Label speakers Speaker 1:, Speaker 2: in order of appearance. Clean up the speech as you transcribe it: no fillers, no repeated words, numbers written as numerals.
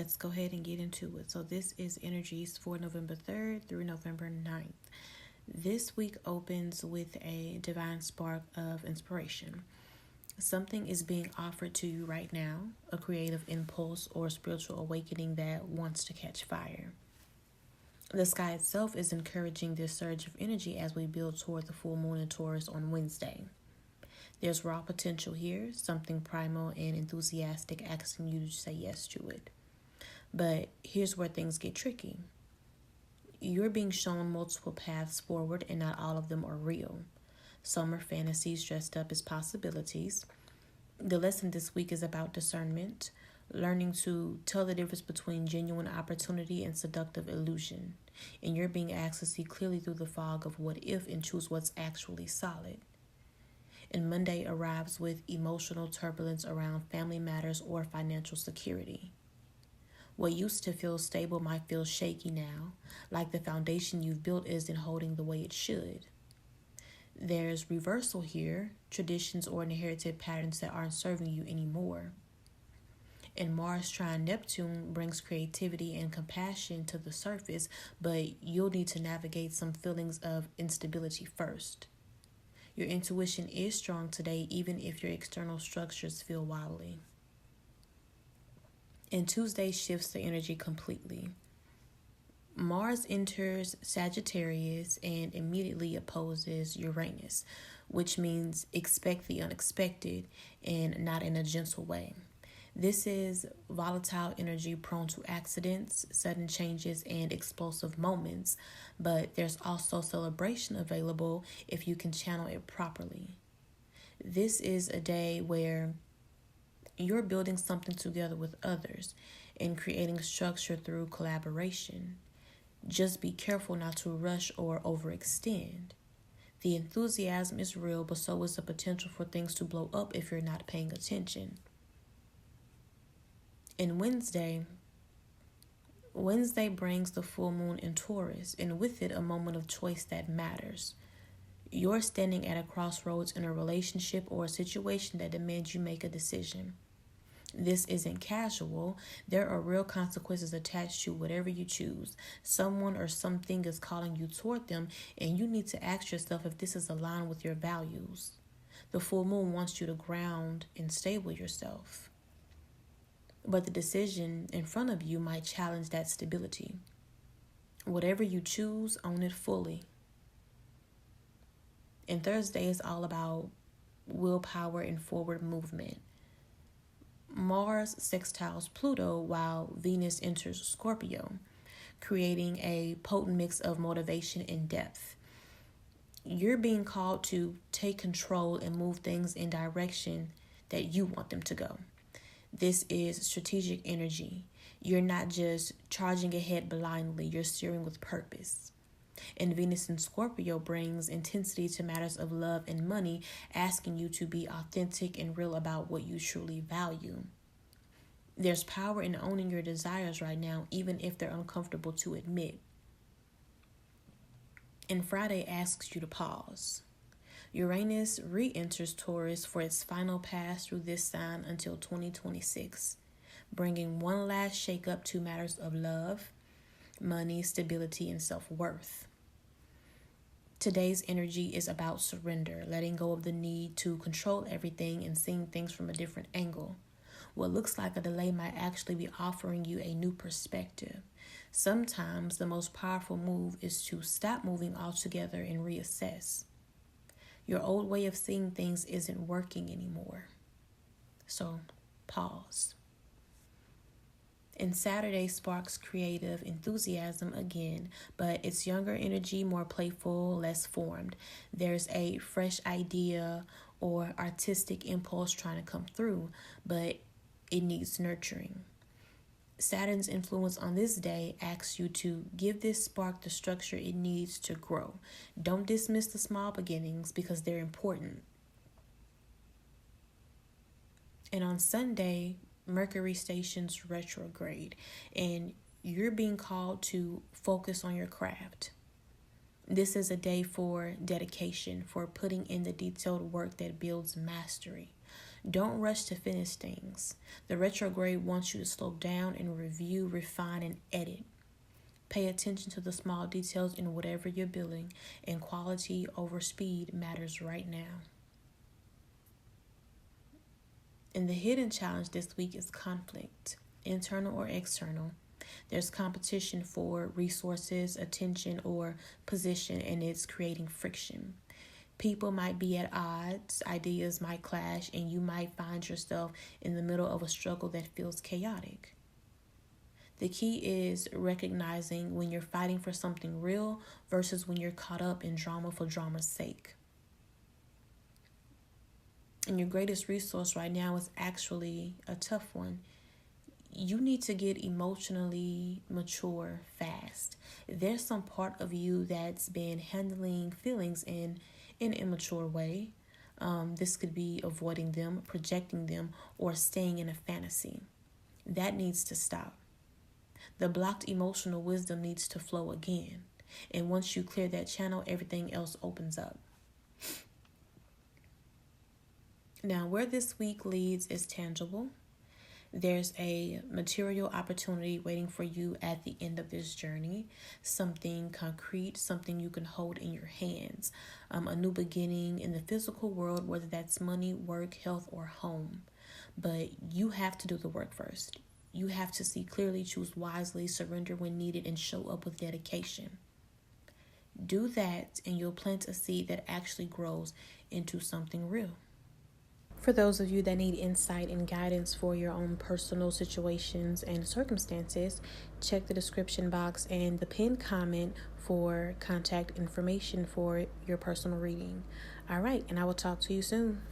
Speaker 1: let's go ahead and get into it. So this is energies for November 3rd through November 9th. This week opens with a divine spark of inspiration. Something is being offered to you right now, a creative impulse or spiritual awakening that wants to catch fire. The sky itself is encouraging this surge of energy as we build toward the full moon in Taurus on Wednesday. There's raw potential here, something primal and enthusiastic asking you to say yes to it. But here's where things get tricky. You're being shown multiple paths forward and not all of them are real. Some are fantasies dressed up as possibilities. The lesson this week is about discernment, learning to tell the difference between genuine opportunity and seductive illusion. And you're being asked to see clearly through the fog of what if and choose what's actually solid. And Monday arrives with emotional turbulence around family matters or financial security. What used to feel stable might feel shaky now, like the foundation you've built isn't holding the way it should. There's reversal here, traditions or inherited patterns that aren't serving you anymore. And Mars trine Neptune brings creativity and compassion to the surface, but you'll need to navigate some feelings of instability first. Your intuition is strong today, even if your external structures feel wobbly. And Tuesday shifts the energy completely. Mars enters Sagittarius and immediately opposes Uranus, which means expect the unexpected and not in a gentle way. This is volatile energy prone to accidents, sudden changes, and explosive moments, but there's also celebration available if you can channel it properly. This is a day where you're building something together with others and creating structure through collaboration. Just be careful not to rush or overextend. The enthusiasm is real, but so is the potential for things to blow up if you're not paying attention. And Wednesday brings the full moon in Taurus, and with it a moment of choice that matters. You're standing at a crossroads in a relationship or a situation that demands you make a decision. This isn't casual. There are real consequences attached to whatever you choose. Someone or something is calling you toward them, and you need to ask yourself if this is aligned with your values. The full moon wants you to ground and stable yourself. But the decision in front of you might challenge that stability. Whatever you choose, own it fully. And Thursday is all about willpower and forward movement. Mars sextiles Pluto while Venus enters Scorpio, creating a potent mix of motivation and depth. You're being called to take control and move things in direction that you want them to go. This is strategic energy. You're not just charging ahead blindly, you're steering with purpose. And Venus in Scorpio brings intensity to matters of love and money, asking you to be authentic and real about what you truly value. There's power in owning your desires right now, even if they're uncomfortable to admit. And Friday asks you to pause. Uranus re-enters Taurus for its final pass through this sign until 2026, bringing one last shake-up to matters of love, money, stability, and self-worth. Today's energy is about surrender, letting go of the need to control everything and seeing things from a different angle. What looks like a delay might actually be offering you a new perspective. Sometimes the most powerful move is to stop moving altogether and reassess. Your old way of seeing things isn't working anymore. So, pause. And Saturday sparks creative enthusiasm again, but it's younger energy, more playful, less formed. There's a fresh idea or artistic impulse trying to come through, but it needs nurturing. Saturn's influence on this day asks you to give this spark the structure it needs to grow. Don't dismiss the small beginnings because they're important. And on Sunday, Mercury stations retrograde, and you're being called to focus on your craft. This is a day for dedication, for putting in the detailed work that builds mastery. Don't rush to finish things. The retrograde wants you to slow down and review, refine, and edit. Pay attention to the small details in whatever you're building, and quality over speed matters right now. And the hidden challenge this week is conflict, internal or external. There's competition for resources, attention, or position, and it's creating friction. People might be at odds, ideas might clash, and you might find yourself in the middle of a struggle that feels chaotic. The key is recognizing when you're fighting for something real versus when you're caught up in drama for drama's sake. And your greatest resource right now is actually a tough one. You need to get emotionally mature fast. There's some part of you that's been handling feelings in an immature way. This could be avoiding them, projecting them, or staying in a fantasy. That needs to stop. The blocked emotional wisdom needs to flow again. And once you clear that channel, everything else opens up. Now, where this week leads is tangible. There's a material opportunity waiting for you at the end of this journey. Something concrete, something you can hold in your hands. A new beginning in the physical world, whether that's money, work, health, or home. But you have to do the work first. You have to see clearly, choose wisely, surrender when needed, and show up with dedication. Do that, and you'll plant a seed that actually grows into something real. For those of you that need insight and guidance for your own personal situations and circumstances, check the description box and the pinned comment for contact information for your personal reading. All right, and I will talk to you soon.